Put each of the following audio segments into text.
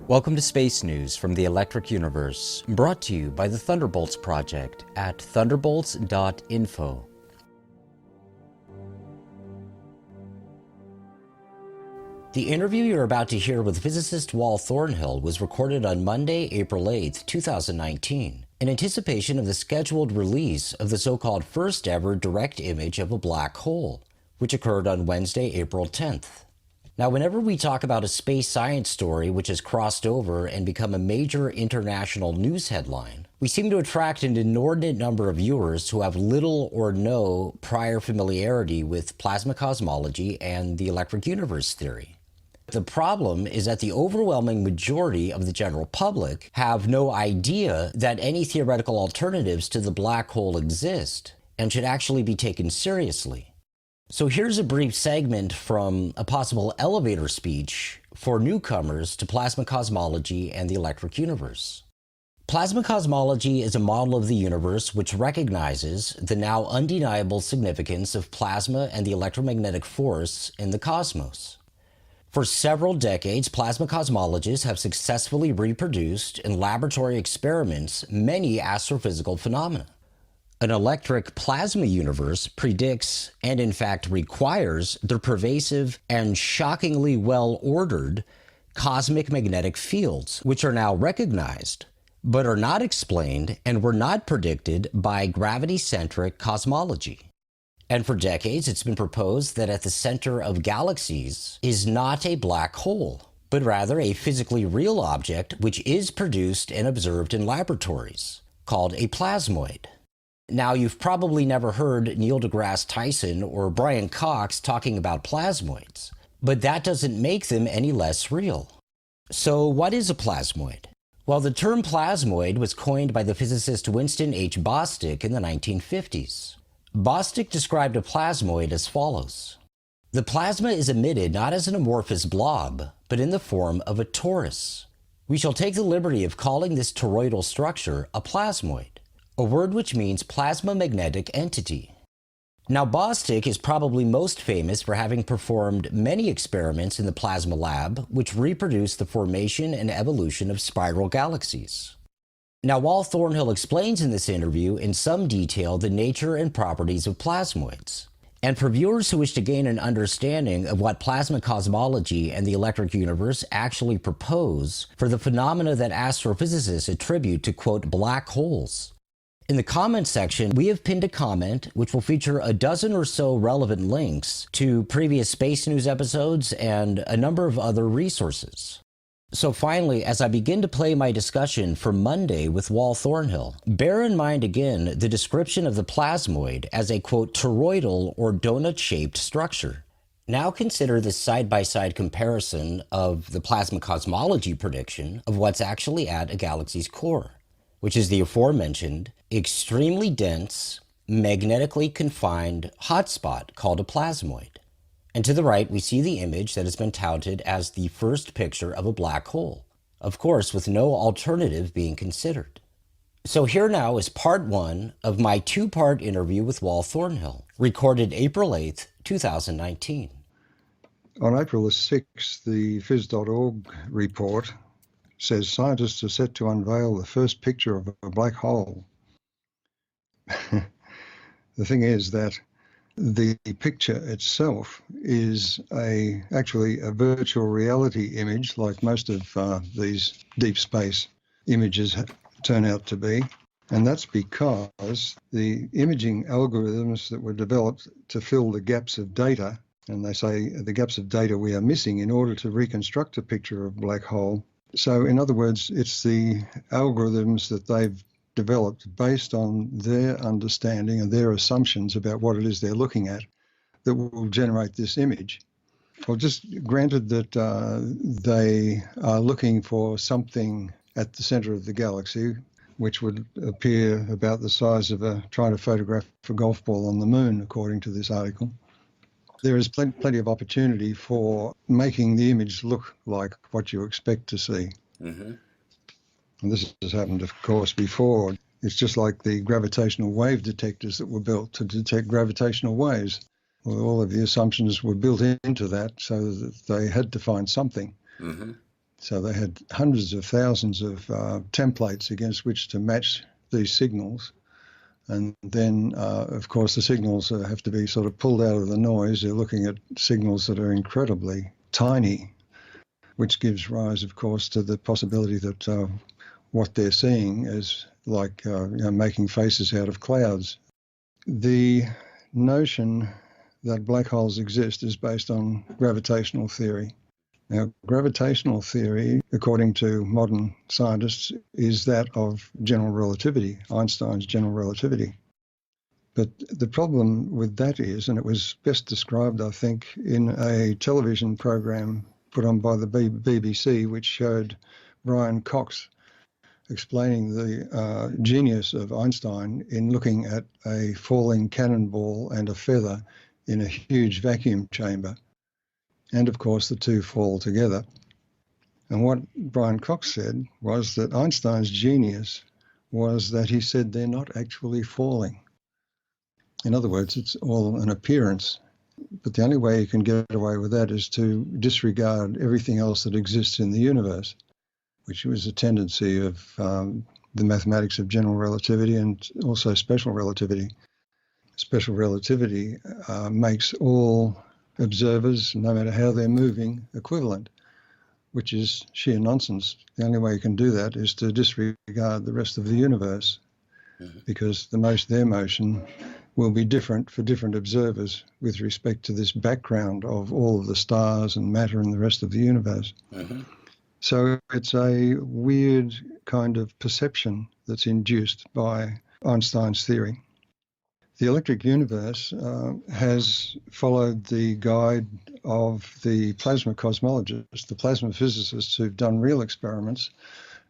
Welcome to Space News from the Electric Universe, brought to you by the Thunderbolts Project at thunderbolts.info. The interview you're about to hear with physicist Wal Thornhill was recorded on Monday, April 8, 2019, in anticipation of the scheduled release of the so-called first ever direct image of a black hole, which occurred on Wednesday, April 10th. Now, whenever we talk about a space science story which has crossed over and become a major international news headline, we seem to attract an inordinate number of viewers who have little or no prior familiarity with plasma cosmology and the electric universe theory. The problem is that the overwhelming majority of the general public have no idea that any theoretical alternatives to the black hole exist and should actually be taken seriously. So here's a brief segment from a possible elevator speech for newcomers to plasma cosmology and the electric universe. Plasma cosmology is a model of the universe which recognizes the now undeniable significance of plasma and the electromagnetic force in the cosmos. For several decades, plasma cosmologists have successfully reproduced in laboratory experiments many astrophysical phenomena. An electric plasma universe predicts, and in fact requires, the pervasive and shockingly well-ordered cosmic magnetic fields, which are now recognized, but are not explained and were not predicted by gravity-centric cosmology. And for decades, it's been proposed that at the center of galaxies is not a black hole, but rather a physically real object which is produced and observed in laboratories, called a plasmoid. Now, you've probably never heard Neil deGrasse Tyson or Brian Cox talking about plasmoids, but that doesn't make them any less real. So what is a plasmoid? Well, the term plasmoid was coined by the physicist Winston H. Bostick in the 1950s. Bostick described a plasmoid as follows. The plasma is emitted not as an amorphous blob, but in the form of a torus. We shall take the liberty of calling this toroidal structure a plasmoid, a word which means plasma magnetic entity. Now, Bostick is probably most famous for having performed many experiments in the plasma lab which reproduce the formation and evolution of spiral galaxies. Now, Wal Thornhill explains in this interview in some detail the nature and properties of plasmoids. And for viewers who wish to gain an understanding of what plasma cosmology and the electric universe actually propose for the phenomena that astrophysicists attribute to, quote, black holes, in the comments section, we have pinned a comment which will feature a dozen or so relevant links to previous Space News episodes and a number of other resources. So finally, as I begin to play my discussion for Monday with Wal Thornhill, bear in mind again the description of the plasmoid as a, quote, toroidal or donut-shaped structure. Now consider this side-by-side comparison of the plasma cosmology prediction of what's actually at a galaxy's core, which is the aforementioned extremely dense, magnetically confined hotspot called a plasmoid. And to the right, we see the image that has been touted as the first picture of a black hole, of course with no alternative being considered. So here now is part one of my two-part interview with Wal Thornhill, recorded April 8th, 2019. On April the 6th, the phys.org report says scientists are set to unveil the first picture of a black hole. The thing is that the picture itself is actually a virtual reality image, like most of these deep space images turn out to be. And that's because the imaging algorithms that were developed to fill the gaps of data, and they say the gaps of data we are missing in order to reconstruct a picture of a black hole. So in other words, it's the algorithms that they've developed based on their understanding and their assumptions about what it is they're looking at that will generate this image. Well, just granted that they are looking for something at the center of the galaxy, which would appear about the size of trying to photograph a golf ball on the moon, according to this article. There is plenty of opportunity for making the image look like what you expect to see. Mm-hmm. And this has happened, of course, before. It's just like the gravitational wave detectors that were built to detect gravitational waves. Well, all of the assumptions were built into that so that they had to find something. Mm-hmm. So they had hundreds of thousands of templates against which to match these signals. And then, of course, the signals have to be sort of pulled out of the noise. They're looking at signals that are incredibly tiny, which gives rise, of course, to the possibility that what they're seeing is like making faces out of clouds. The notion that black holes exist is based on gravitational theory. Now, gravitational theory, according to modern scientists, is that of general relativity, Einstein's general relativity. But the problem with that is, and it was best described, I think, in a television program put on by the BBC, which showed Brian Cox explaining the genius of Einstein in looking at a falling cannonball and a feather in a huge vacuum chamber. And of course, the two fall together. And what Brian Cox said was that Einstein's genius was that he said they're not actually falling. In other words, it's all an appearance. But the only way you can get away with that is to disregard everything else that exists in the universe, which was a tendency of the mathematics of general relativity and also special relativity. Special relativity makes all observers, no matter how they're moving, equivalent, which is sheer nonsense. The only way you can do that is to disregard the rest of the universe, because their motion will be different for different observers with respect to this background of all of the stars and matter and the rest of the universe. So it's a weird kind of perception that's induced by Einstein's theory. The electric universe has followed the guide of the plasma cosmologists, the plasma physicists who've done real experiments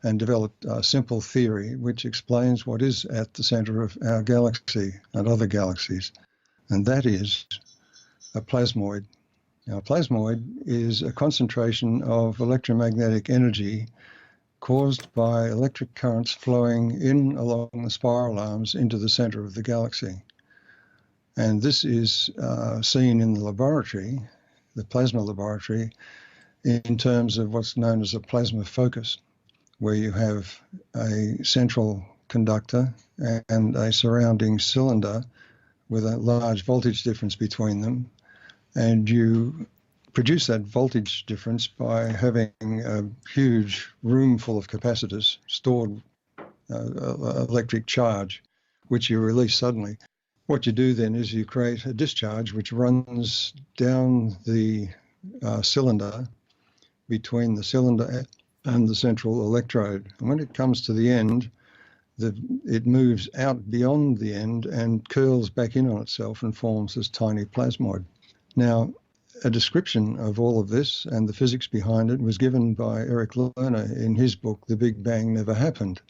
and developed a simple theory which explains what is at the center of our galaxy and other galaxies, and that is a plasmoid. Now, a plasmoid is a concentration of electromagnetic energy caused by electric currents flowing in along the spiral arms into the center of the galaxy. And this is seen in the laboratory, the plasma laboratory, in terms of what's known as a plasma focus, where you have a central conductor and a surrounding cylinder with a large voltage difference between them. And you produce that voltage difference by having a huge room full of capacitors, stored electric charge, which you release suddenly. What you do then is you create a discharge which runs down the cylinder, between the cylinder and the central electrode. And when it comes to the end, it moves out beyond the end and curls back in on itself and forms this tiny plasmoid. Now, a description of all of this and the physics behind it was given by Eric Lerner in his book, The Big Bang Never Happened,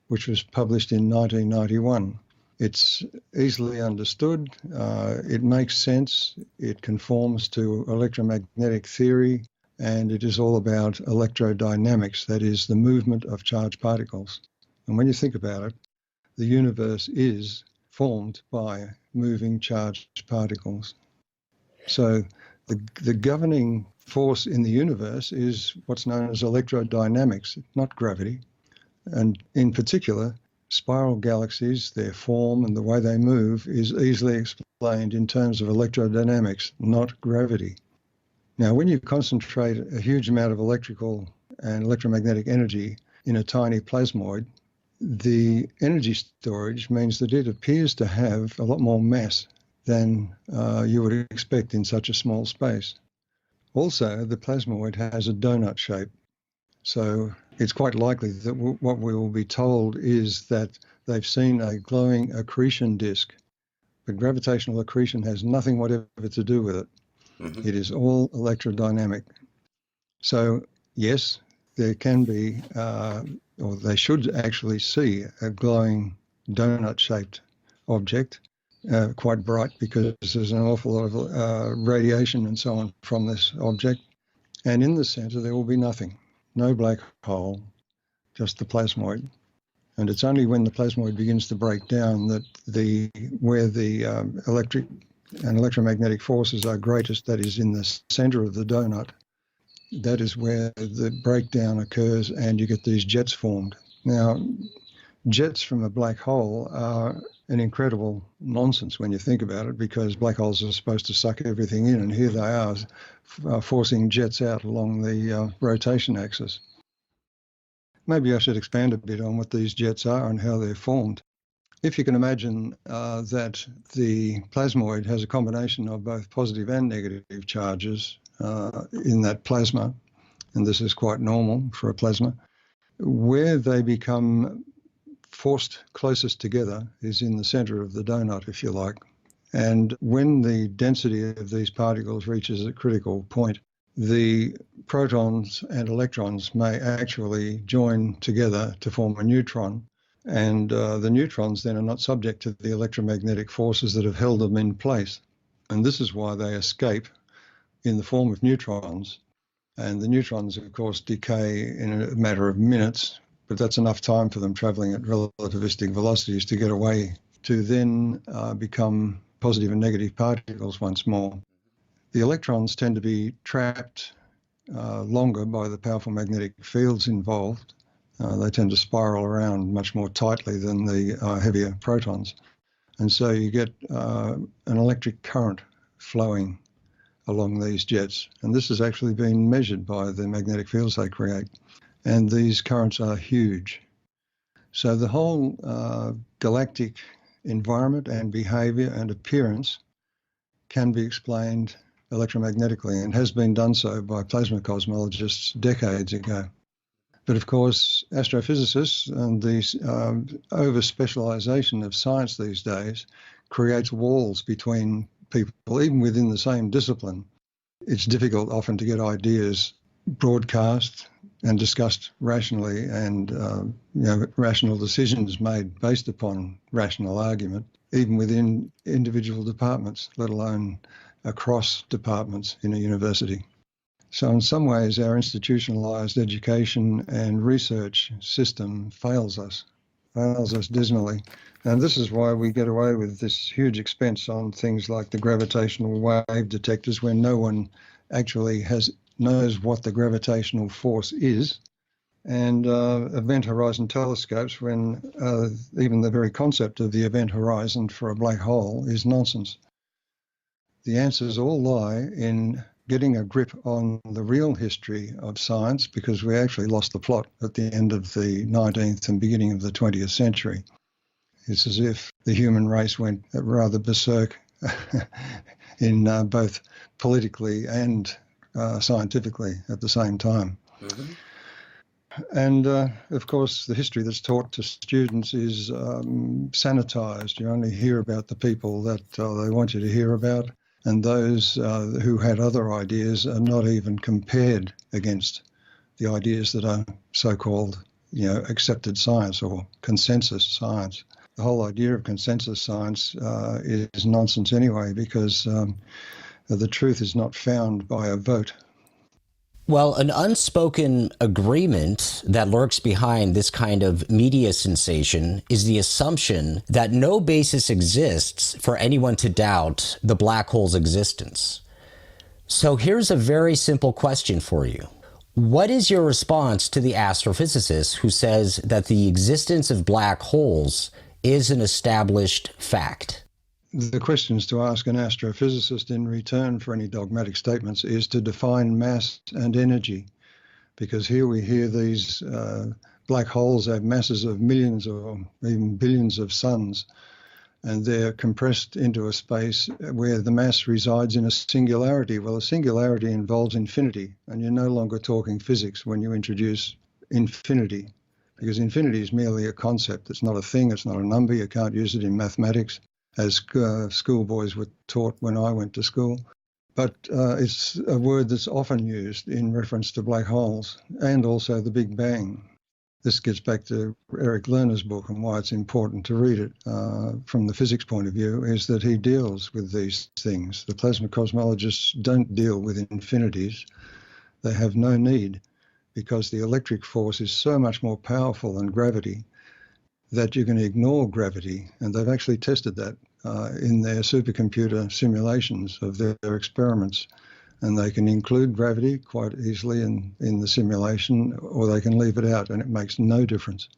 which was published in 1991. It's easily understood, it makes sense, it conforms to electromagnetic theory, and it is all about electrodynamics, that is, the movement of charged particles. And when you think about it, the universe is formed by moving charged particles. So the governing force in the universe is what's known as electrodynamics, not gravity. And in particular, spiral galaxies, their form and the way they move is easily explained in terms of electrodynamics, not gravity. Now, when you concentrate a huge amount of electrical and electromagnetic energy in a tiny plasmoid, the energy storage means that it appears to have a lot more mass than you would expect in such a small space. Also, the plasmoid has a donut shape. So it's quite likely that what we will be told is that they've seen a glowing accretion disk, but gravitational accretion has nothing whatever to do with it. It is all electrodynamic. So yes, there can be, or they should actually see a glowing donut-shaped object, quite bright because there's an awful lot of radiation and so on from this object. And in the center, there will be nothing. No black hole, just the plasmoid. And it's only when the plasmoid begins to break down that where the electric and electromagnetic forces are greatest, that is in the center of the donut, that is where the breakdown occurs and you get these jets formed. Now, jets from a black hole are an incredible nonsense when you think about it, because black holes are supposed to suck everything in, and here they are forcing jets out along the rotation axis. Maybe I should expand a bit on what these jets are and how they're formed. If you can imagine that the plasmoid has a combination of both positive and negative charges in that plasma, and this is quite normal for a plasma, where they become forced closest together is in the center of the donut, if you like. And when the density of these particles reaches a critical point, the protons and electrons may actually join together to form a neutron. And the neutrons then are not subject to the electromagnetic forces that have held them in place. And this is why they escape in the form of neutrons. And the neutrons, of course, decay in a matter of minutes, but that's enough time for them traveling at relativistic velocities to get away to then become positive and negative particles once more. The electrons tend to be trapped longer by the powerful magnetic fields involved. They tend to spiral around much more tightly than the heavier protons. And so you get an electric current flowing along these jets. And this has actually been measured by the magnetic fields they create. And these currents are huge. So the whole galactic environment and behavior and appearance can be explained electromagnetically, and has been done so by plasma cosmologists decades ago. But of course, astrophysicists and the over-specialization of science these days creates walls between people, even within the same discipline. It's difficult often to get ideas broadcast and discussed rationally, and rational decisions made based upon rational argument, even within individual departments, let alone across departments in a university. So in some ways, our institutionalized education and research system fails us dismally. And this is why we get away with this huge expense on things like the gravitational wave detectors, when no one actually knows what the gravitational force is, and event horizon telescopes, when even the very concept of the event horizon for a black hole is nonsense. The answers all lie in getting a grip on the real history of science, because we actually lost the plot at the end of the 19th and beginning of the 20th century. It's as if the human race went rather berserk in both politically and scientifically at the same time. Mm-hmm. And of course, the history that's taught to students is sanitized. You only hear about the people that they want you to hear about, and those who had other ideas are not even compared against the ideas that are so-called, accepted science or consensus science. The whole idea of consensus science is nonsense anyway, because the truth is not found by a vote. Well, an unspoken agreement that lurks behind this kind of media sensation is the assumption that no basis exists for anyone to doubt the black hole's existence. So here's a very simple question for you. What is your response to the astrophysicist who says that the existence of black holes is an established fact? The questions to ask an astrophysicist in return for any dogmatic statements is to define mass and energy, because here we hear these black holes have masses of millions or even billions of suns, and they're compressed into a space where the mass resides in a singularity. Well, a singularity involves infinity, and you're no longer talking physics when you introduce infinity, because infinity is merely a concept. It's not a thing, it's not a number. You can't use it in mathematics, as schoolboys were taught when I went to school. But it's a word that's often used in reference to black holes and also the Big Bang. This gets back to Eric Lerner's book, and why it's important to read it from the physics point of view is that he deals with these things. The plasma cosmologists don't deal with infinities. They have no need, because the electric force is so much more powerful than gravity that you can ignore gravity, and they've actually tested that in their supercomputer simulations of their experiments. and they can include gravity quite easily in the simulation, or they can leave it out, and it makes no difference.